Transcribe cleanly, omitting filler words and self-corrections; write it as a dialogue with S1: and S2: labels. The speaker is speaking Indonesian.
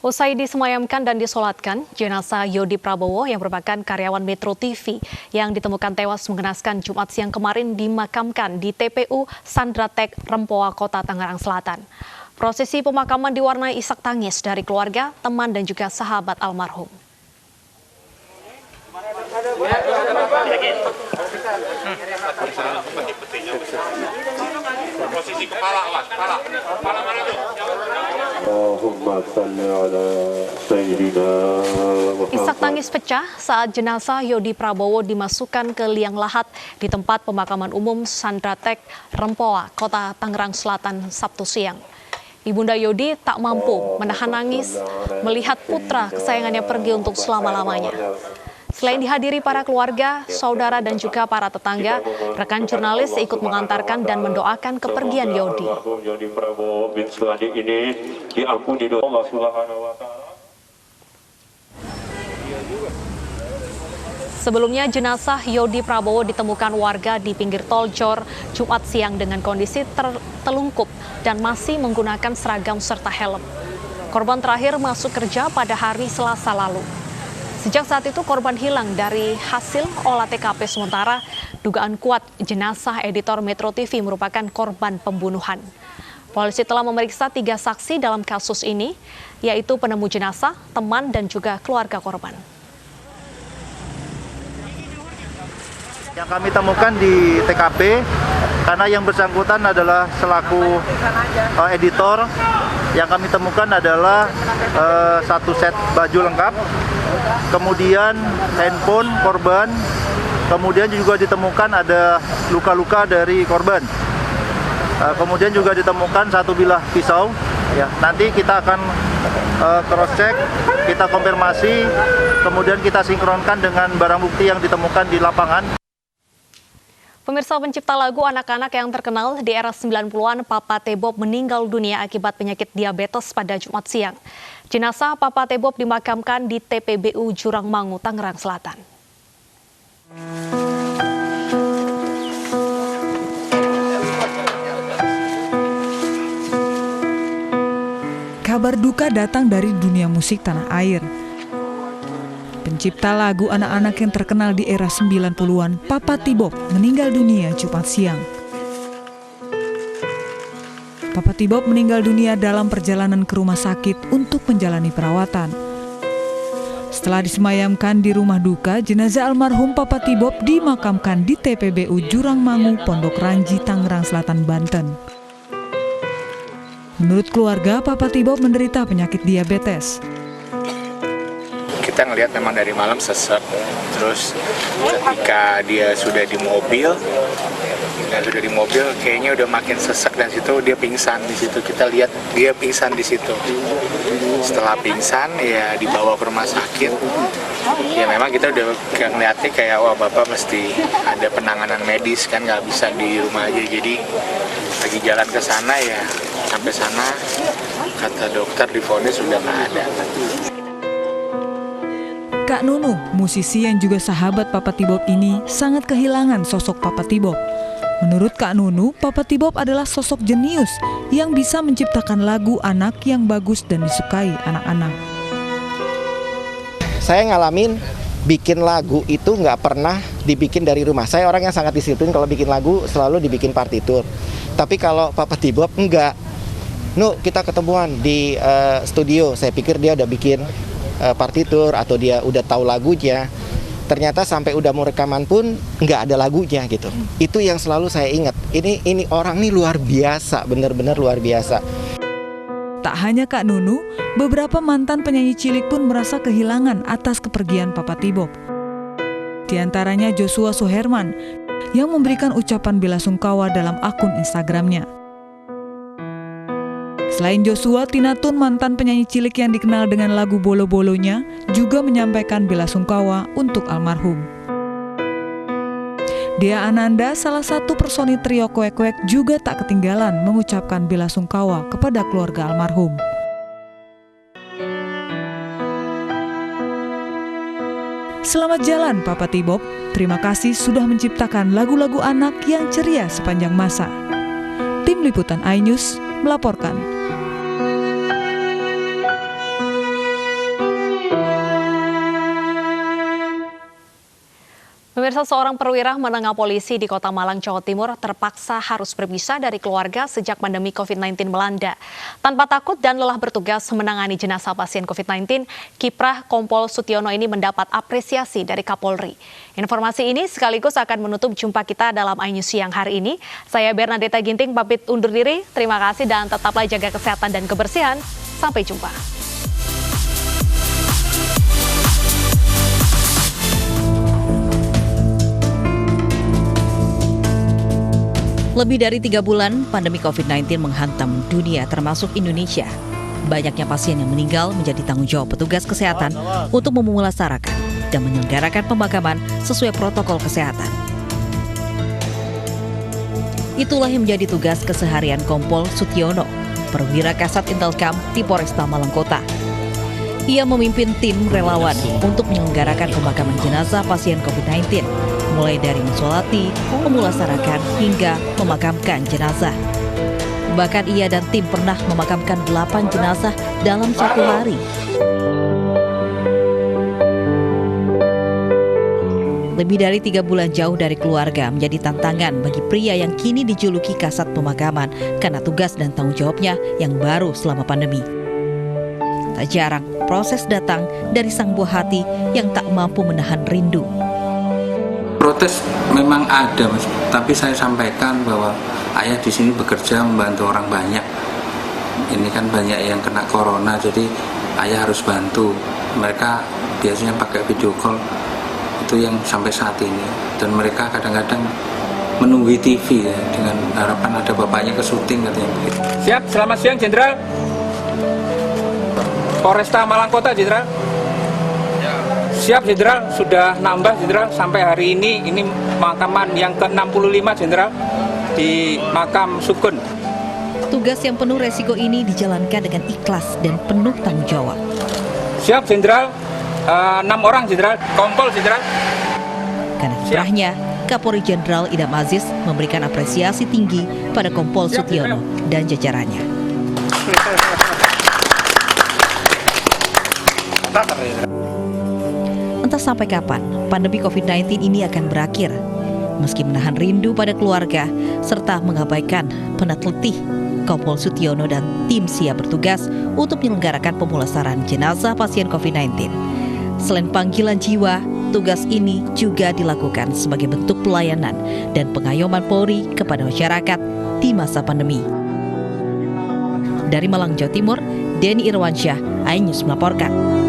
S1: Usai disemayamkan dan disolatkan, jenazah Yodi Prabowo yang merupakan karyawan Metro TV yang ditemukan tewas mengenaskan Jumat siang kemarin dimakamkan di TPU Sandratek Rempoa, Kota Tangerang Selatan. Prosesi pemakaman diwarnai isak tangis dari keluarga, teman, dan juga sahabat almarhum.
S2: Posisi kepala mana tuh?
S1: Isak tangis pecah saat jenazah Yodi Prabowo dimasukkan ke liang lahat di tempat pemakaman umum Sandratek Rempoa, Kota Tangerang Selatan, Sabtu siang. Ibunda Yodi tak mampu menahan nangis melihat putra kesayangannya pergi untuk selama-lamanya. Selain dihadiri para keluarga, saudara, dan juga para tetangga, rekan jurnalis ikut mengantarkan dan mendoakan kepergian Yodi. Sebelumnya, jenazah Yodi Prabowo ditemukan warga di pinggir tol Jor Jumat siang dengan kondisi tertelungkup dan masih menggunakan seragam serta helm. Korban terakhir masuk kerja pada hari Selasa lalu. Sejak saat itu korban hilang. Dari hasil olah TKP sementara, dugaan kuat jenazah editor Metro TV merupakan korban pembunuhan. Polisi telah memeriksa 3 saksi dalam kasus ini, yaitu penemu jenazah, teman, dan juga keluarga korban.
S3: Yang kami temukan di TKP, karena yang bersangkutan adalah selaku editor, yang kami temukan adalah 1 set baju lengkap, kemudian handphone korban, kemudian juga ditemukan ada luka-luka dari korban. Kemudian juga ditemukan 1 bilah pisau. Ya, nanti kita akan cross check, kita konfirmasi, kemudian kita sinkronkan dengan barang bukti yang ditemukan di lapangan.
S1: Pemirsa, pencipta lagu anak-anak yang terkenal di era 90-an, Papa T. Bob, meninggal dunia akibat penyakit diabetes pada Jumat siang. Jenazah Papa T. Bob dimakamkan di TPBU Jurang Mangu, Tangerang Selatan.
S4: Kabar duka datang dari dunia musik tanah air. Pencipta lagu anak-anak yang terkenal di era 90-an, Papa T. Bob, meninggal dunia Jumat siang. Papa T. Bob meninggal dunia dalam perjalanan ke rumah sakit untuk menjalani perawatan. Setelah disemayamkan di rumah duka, jenazah almarhum Papa T. Bob dimakamkan di TPBU Jurang Mangu, Pondok Ranji, Tangerang Selatan, Banten. Menurut keluarga, Papa T. Bob menderita penyakit diabetes.
S5: Kita ngelihat memang dari malam sesek, terus ketika dia sudah di mobil kayaknya udah makin sesek, dan situ dia pingsan. Di situ kita lihat dia pingsan di situ. Setelah pingsan ya dibawa ke rumah sakit. Ya memang kita udah ngeliatnya kayak wah bapak mesti ada penanganan medis kan, nggak bisa di rumah aja. Jadi lagi jalan ke sana ya, sampai sana kata dokter divonis sudah nggak ada.
S4: Kak Nunu, musisi yang juga sahabat Papa T. Bob ini sangat kehilangan sosok Papa T. Bob. Menurut Kak Nunu, Papa T. Bob adalah sosok jenius yang bisa menciptakan lagu anak yang bagus dan disukai anak-anak.
S6: Saya ngalamin bikin lagu itu nggak pernah dibikin dari rumah. Saya orang yang sangat disiplin, kalau bikin lagu selalu dibikin partitur. Tapi kalau Papa T. Bob enggak. Kita ketemuan di studio, saya pikir dia udah bikin partitur atau dia udah tahu lagunya. Ternyata sampai udah mau rekaman pun nggak ada lagunya gitu. Itu yang selalu saya ingat. Ini orang nih luar biasa, benar-benar luar biasa.
S4: Tak hanya Kak Nunu, beberapa mantan penyanyi cilik pun merasa kehilangan atas kepergian Papa T. Bob. Di antaranya Joshua Suherman yang memberikan ucapan bela sungkawa dalam akun Instagramnya. Selain Joshua, Tina Tun, mantan penyanyi cilik yang dikenal dengan lagu Bolo-Bolonya, juga menyampaikan bela sungkawa untuk almarhum. Dea Ananda, salah satu personil trio Kwek-Kwek, juga tak ketinggalan mengucapkan bela sungkawa kepada keluarga almarhum. Selamat jalan Papa T. Bob, terima kasih sudah menciptakan lagu-lagu anak yang ceria sepanjang masa. Tim Liputan iNews melaporkan.
S1: Pemirsa, seorang perwira menengah polisi di Kota Malang, Jawa Timur terpaksa harus berpisah dari keluarga sejak pandemi COVID-19 melanda. Tanpa takut dan lelah bertugas menangani jenazah pasien COVID-19, kiprah Kompol Sutiono ini mendapat apresiasi dari Kapolri. Informasi ini sekaligus akan menutup jumpa kita dalam iNews siang hari ini. Saya Bernadetta Ginting pamit undur diri. Terima kasih dan tetaplah jaga kesehatan dan kebersihan. Sampai jumpa.
S7: Lebih dari 3 bulan, pandemi COVID-19 menghantam dunia termasuk Indonesia. Banyaknya pasien yang meninggal menjadi tanggung jawab petugas kesehatan untuk memulasarakan dan menyelenggarakan pemakaman sesuai protokol kesehatan. Itulah yang menjadi tugas keseharian Kompol Sutiono, perwira Kasat Intelkam di Polresta Malang Kota. Ia memimpin tim relawan untuk menyelenggarakan pemakaman jenazah pasien COVID-19, mulai dari mensolati, memulasarakan, hingga memakamkan jenazah. Bahkan ia dan tim pernah memakamkan 8 jenazah dalam satu hari. Lebih dari 3 bulan jauh dari keluarga menjadi tantangan bagi pria yang kini dijuluki Kasat Pemakaman karena tugas dan tanggung jawabnya yang baru selama pandemi. Tak jarang proses datang dari sang buah hati yang tak mampu menahan rindu.
S8: Protes memang ada, Mas. Tapi saya sampaikan bahwa ayah di sini bekerja membantu orang banyak. Ini kan banyak yang kena corona, jadi ayah harus bantu. Mereka biasanya pakai video call, itu yang sampai saat ini. Dan mereka kadang-kadang menunggu TV ya, dengan harapan ada bapaknya ke syuting katanya begitu.
S9: Siap, selamat siang Jenderal. Polresta Malang Kota, Jenderal. Siap, Jenderal. Sudah nambah, Jenderal. Sampai hari ini pemakaman yang ke-65, Jenderal, di makam Sukun.
S7: Tugas yang penuh resiko ini dijalankan dengan ikhlas dan penuh tanggung jawab.
S9: Siap, Jenderal. 6 orang, Jenderal. Kompol, Jenderal.
S7: Karena kiprahnya, Kapolri Jenderal Idam Aziz memberikan apresiasi tinggi pada Kompol Sutiono dan jajarannya. Entah sampai kapan pandemi COVID-19 ini akan berakhir. Meski menahan rindu pada keluarga serta mengabaikan penat letih, Kompol Sutiono dan tim siap bertugas untuk menyelenggarakan pemulasaran jenazah pasien COVID-19. Selain panggilan jiwa, tugas ini juga dilakukan sebagai bentuk pelayanan dan pengayoman Polri kepada masyarakat di masa pandemi. Dari Malang, Jawa Timur, Denny Irwansyah, iNews melaporkan.